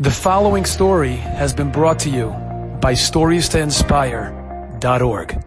The following story has been brought to you by StoriesToInspire.org.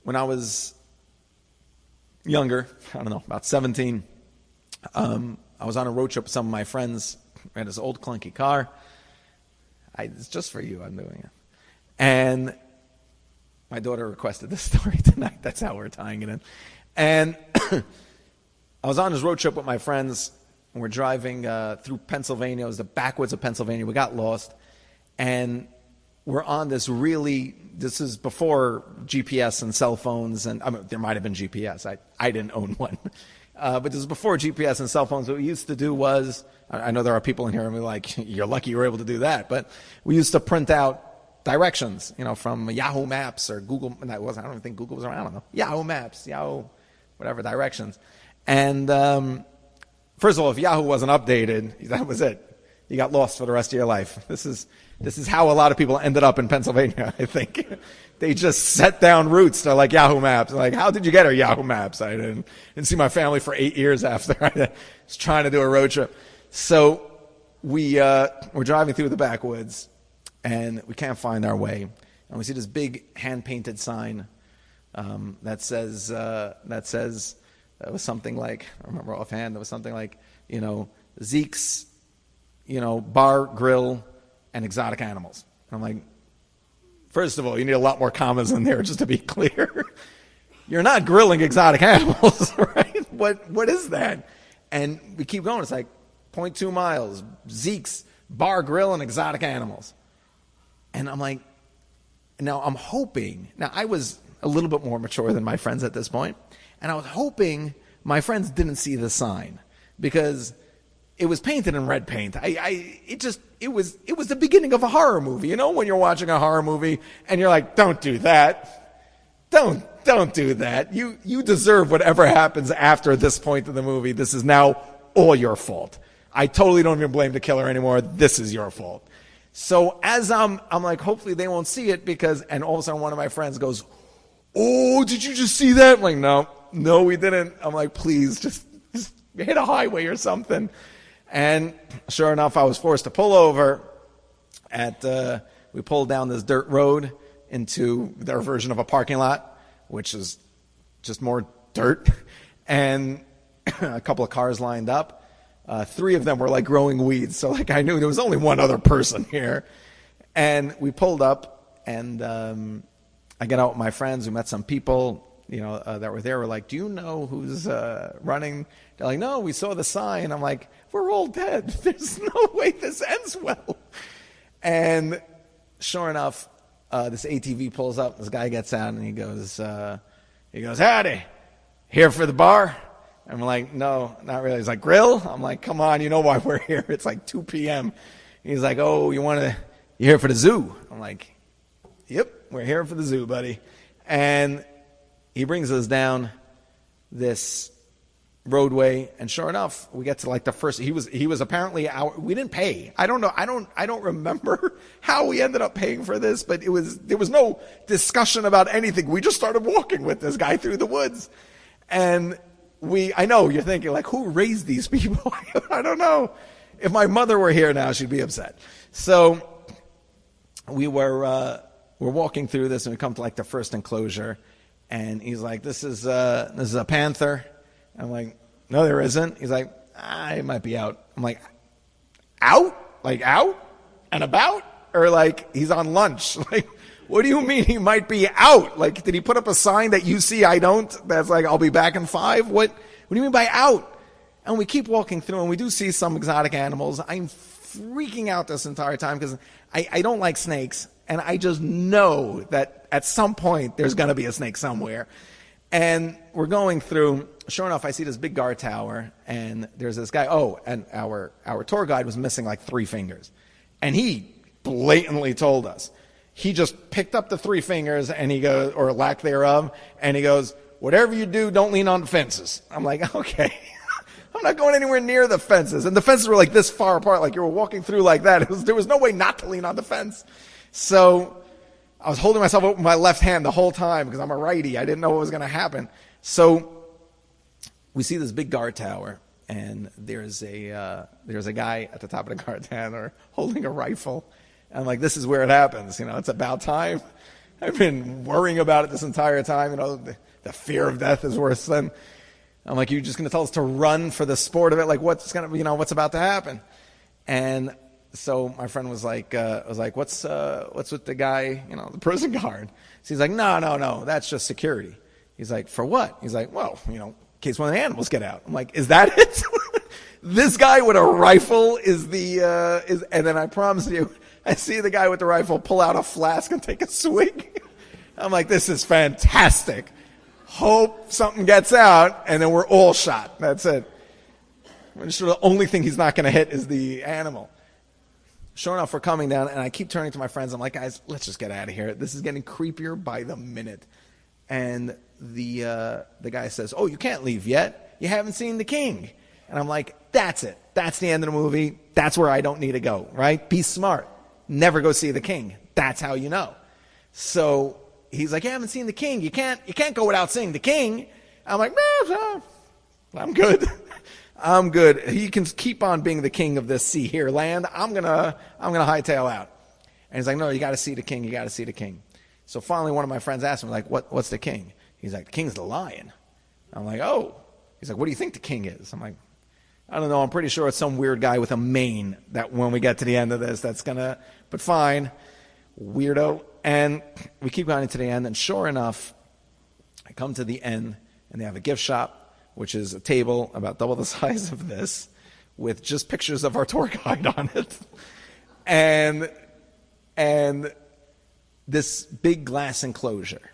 When I was younger, I don't know, about 17, I was on a road trip with some of my friends. We had this old clunky car. It's just for you, I'm doing it. And my daughter requested this story tonight. That's how we're tying it in. And I was on this road trip with my friends, and we're driving through Pennsylvania. It was the backwoods of Pennsylvania. We got lost, and we're on this is before GPS and cell phones, and there might have been GPS. I didn't own one. But this is before GPS and cell phones. What we used to do was, I know there are people in here and we're like, you're lucky you were able to do that, but we used to print out directions, from Yahoo Maps or Google. I don't even think Google was around. I don't know. Yahoo Maps, Yahoo, whatever, directions. And first of all, if Yahoo wasn't updated, that was it. You got lost for the rest of your life. This is how a lot of people ended up in Pennsylvania, I think. They just set down routes. They're like Yahoo Maps. Like, how did you get our Yahoo Maps? I didn't see my family for 8 years after I was trying to do a road trip. So we're driving through the backwoods, and we can't find our way. And we see this big hand-painted sign that says it was something like, I remember offhand, it was something like, Zeke's, bar, grill, and exotic animals. I'm like, first of all, you need a lot more commas in there, just to be clear. You're not grilling exotic animals, right? What is that? And we keep going. It's like 0.2 miles, Zeke's, bar, grill, and exotic animals. And I'm like, now I'm hoping, now I was a little bit more mature than my friends at this point, and I was hoping my friends didn't see the sign, because it was painted in red paint. It was the beginning of a horror movie. When you're watching a horror movie and you're like, don't do that. Don't do that. You deserve whatever happens after this point of the movie. This is now all your fault. I totally don't even blame the killer anymore. This is your fault. So as I'm like, hopefully they won't see it, and all of a sudden one of my friends goes, oh, did you just see that? I'm like, no, we didn't. I'm like, please, just hit a highway or something. And sure enough, I was forced to pull over we pulled down this dirt road into their version of a parking lot, which is just more dirt, and a couple of cars lined up. 3 of them were like growing weeds, so I knew there was only one other person here. And we pulled up, and I get out with my friends. We met some people, that were there. We're like, do you know who's running? They're like, no, we saw the sign. I'm like, we're all dead. There's no way this ends well. And sure enough, this ATV pulls up. This guy gets out, and he goes, howdy, here for the bar? I'm like, no, not really. He's like, grill? I'm like, come on, you know why we're here. It's like 2 p.m. He's like, oh, you're here for the zoo? I'm like, yep, we're here for the zoo, buddy. And he brings us down this roadway, and sure enough, we get to the first. He was apparently we didn't pay. I don't know. I don't remember how we ended up paying for this, but there was no discussion about anything. We just started walking with this guy through the woods, and I know you're thinking, like, who raised these people? I don't know. If my mother were here now, she'd be upset. So we're walking through this, and we come to the first enclosure. And he's like, this is a panther. I'm like, no, there isn't. He's like, it might be out. I'm like, out? Like out and about? Or he's on lunch? What do you mean he might be out? Did he put up a sign that you see, I don't? That's I'll be back in 5? What do you mean by out? And we keep walking through, and we do see some exotic animals. I'm freaking out this entire time because I don't like snakes. And I just know that at some point there's going to be a snake somewhere. And we're going through. Sure enough, I see this big guard tower, and there's this guy. Oh, and our tour guide was missing 3 fingers. And he blatantly told us. He just picked up the 3 fingers, and he goes, or lack thereof, and he goes, whatever you do, don't lean on the fences. I'm like, okay. I'm not going anywhere near the fences. And the fences were this far apart, you were walking through like that. There was no way not to lean on the fence. So I was holding myself up with my left hand the whole time because I'm a righty. I didn't know what was going to happen. So we see this big guard tower, and there's a guy at the top of the guard tower holding a rifle. And I'm like, this is where it happens. It's about time. I've been worrying about it this entire time. The fear of death is worse than. I'm like, you're just going to tell us to run for the sport of it? Like, what's about to happen? And so my friend was like, what's with the guy, the prison guard? So he's like, no, that's just security. He's like, for what? He's like, well, in case one of the animals get out. I'm like, is that it? This guy with a rifle is and then I promise you, I see the guy with the rifle pull out a flask and take a swig. I'm like, this is fantastic. Hope something gets out, and then we're all shot. That's it. I'm sure the only thing he's not going to hit is the animal. Sure enough, we're coming down, and I keep turning to my friends. I'm like, guys, let's just get out of here. This is getting creepier by the minute. And the guy says, oh, you can't leave yet. You haven't seen the king. And I'm like, that's it. That's the end of the movie. That's where I don't need to go, right? Be smart. Never go see the king. That's how you know. So he's like, you haven't seen the king. You can't go without seeing the king. I'm like, no, I'm good. I'm good. He can keep on being the king of this sea here land. I'm gonna hightail out. And he's like, no, you got to see the king. You got to see the king. So finally, one of my friends asked him, like, what's the king? He's like, the king's the lion. I'm like, oh. He's like, what do you think the king is? I'm like, I don't know. I'm pretty sure it's some weird guy with a mane that when we get to the end of this, but fine. Weirdo. And we keep going to the end. And sure enough, I come to the end, and they have a gift shop, which is a table about double the size of this, with just pictures of our tour guide on it. And this big glass enclosure.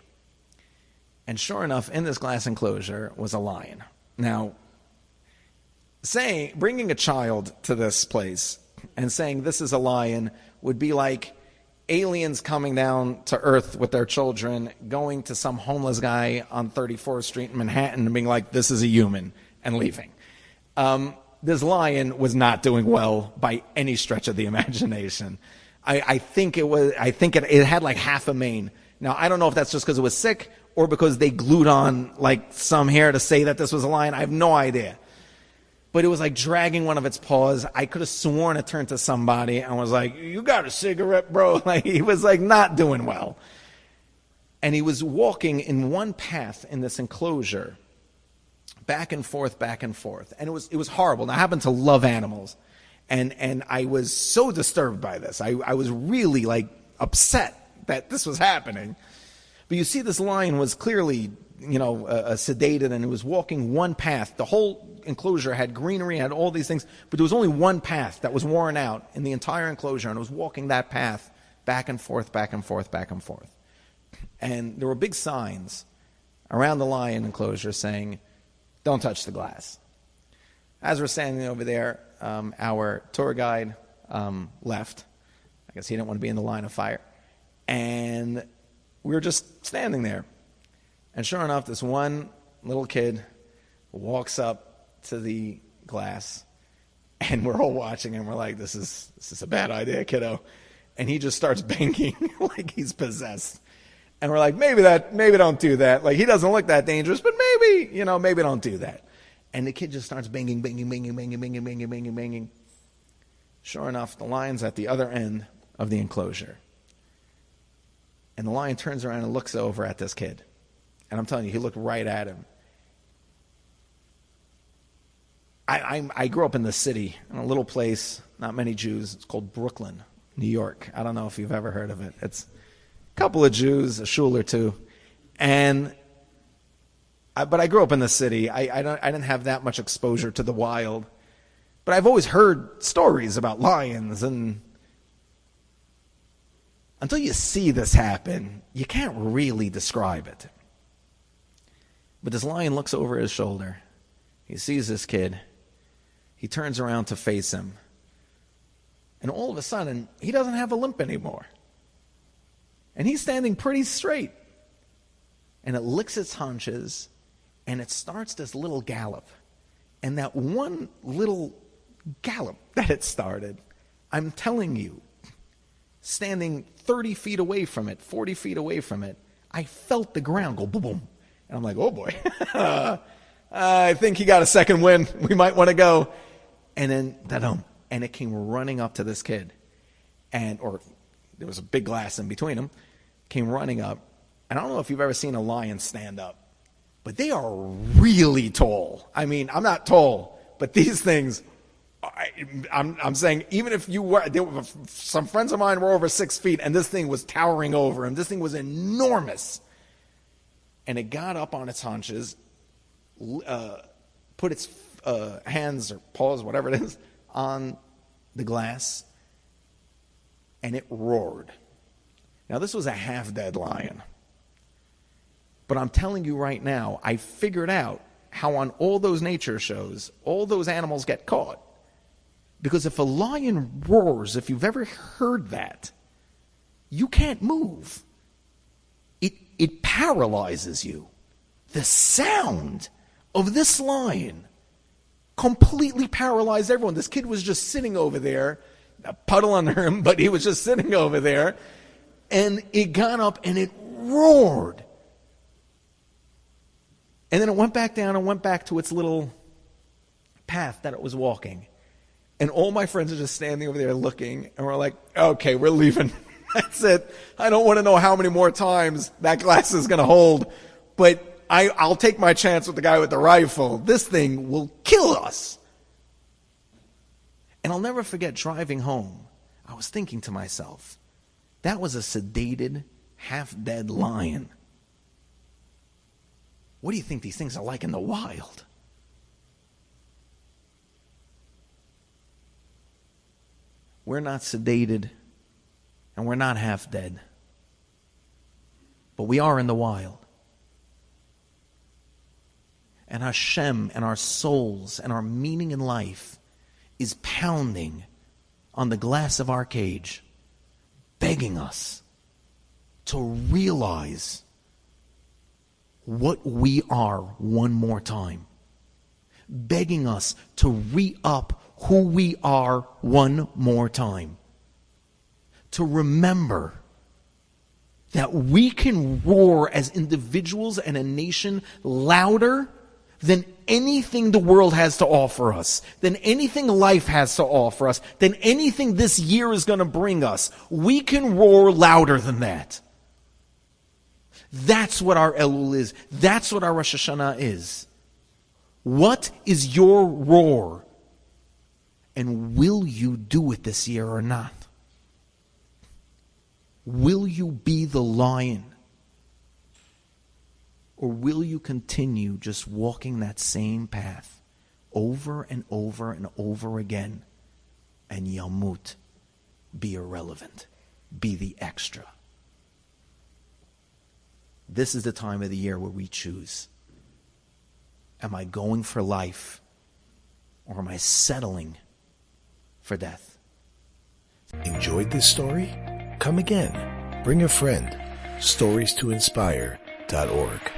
And sure enough, in this glass enclosure was a lion. Now, bringing a child to this place and saying this is a lion would be like aliens coming down to Earth with their children, going to some homeless guy on 34th Street in Manhattan and being like, this is a human, and leaving. This lion was not doing well by any stretch of the imagination. I think it had like half a mane. Now, I don't know if that's just because it was sick or because they glued on like some hair to say that this was a lion. I have no idea. But it was like dragging one of its paws. I could have sworn it turned to somebody and was like, you got a cigarette, bro? Like, he was like not doing well. And he was walking in one path in this enclosure, back and forth. And it was horrible. Now, I happen to love animals. And I was so disturbed by this. I was really like upset that this was happening. But you see, this lion was clearly, sedated, and it was walking one path. The whole enclosure had greenery, had all these things, but there was only one path that was worn out in the entire enclosure, and it was walking that path back and forth. And there were big signs around the lion enclosure saying, don't touch the glass. As we're standing over there, our tour guide left. I guess he didn't want to be in the line of fire. And we were just standing there. And sure enough, this one little kid walks up to the glass, and we're all watching, and we're like, this is a bad idea, kiddo. And he just starts banging like he's possessed. And we're like, maybe don't do that. Like, he doesn't look that dangerous, but maybe don't do that. And the kid just starts banging. Sure enough, the lion's at the other end of the enclosure. And the lion turns around and looks over at this kid. And I'm telling you, he looked right at him. I grew up in the city, in a little place, not many Jews. It's called Brooklyn, New York. I don't know if you've ever heard of it. It's a couple of Jews, a shul or two. But I grew up in the city. I didn't have that much exposure to the wild. But I've always heard stories about lions, and until you see this happen, you can't really describe it. But this lion looks over his shoulder. He sees this kid. He turns around to face him. And all of a sudden, he doesn't have a limp anymore. And he's standing pretty straight. And it licks its haunches, and it starts this little gallop. And that one little gallop that it started, I'm telling you, standing 30 feet away from it, 40 feet away from it, I felt the ground go boom, boom. And I'm like, oh boy. I think he got a second wind. We might want to go. And then, da-dum, and it came running up to this kid. Or there was a big glass in between them. Came running up. And I don't know if you've ever seen a lion stand up, but they are really tall. I mean, I'm not tall, but these things, I'm saying, even if you were, some friends of mine were over 6 feet, and this thing was towering over him. This thing was enormous. And it got up on its haunches, put its hands or paws, whatever it is, on the glass, and it roared. Now, this was a half-dead lion. But I'm telling you right now, I figured out how on all those nature shows, all those animals get caught. Because if a lion roars, if you've ever heard that, you can't move. It paralyzes you. The sound of this lion completely paralyzed everyone. This kid was just sitting over there, a puddle under him, but he was just sitting over there. And it got up and it roared. And then it went back down and went back to its little path that it was walking. And all my friends are just standing over there looking, and we're like, okay, we're leaving. That's it. I don't want to know how many more times that glass is going to hold, but I'll take my chance with the guy with the rifle. This thing will kill us. And I'll never forget driving home. I was thinking to myself, that was a sedated, half-dead lion. What do you think these things are like in the wild? We're not sedated, and we're not half dead. But we are in the wild. And Hashem and our souls and our meaning in life is pounding on the glass of our cage, begging us to realize what we are one more time. Begging us to re-up who we are one more time. To remember that we can roar as individuals and a nation louder than anything the world has to offer us, than anything life has to offer us, than anything this year is going to bring us. We can roar louder than that. That's what our Elul is. That's what our Rosh Hashanah is. What is your roar? And will you do it this year or not? Will you be the lion? Or will you continue just walking that same path over and over and over again? And Yamut, be irrelevant, be the extra. This is the time of the year where we choose. Am I going for life, or am I settling for death? Enjoyed this story? Come again. Bring a friend. StoriesToInspire.org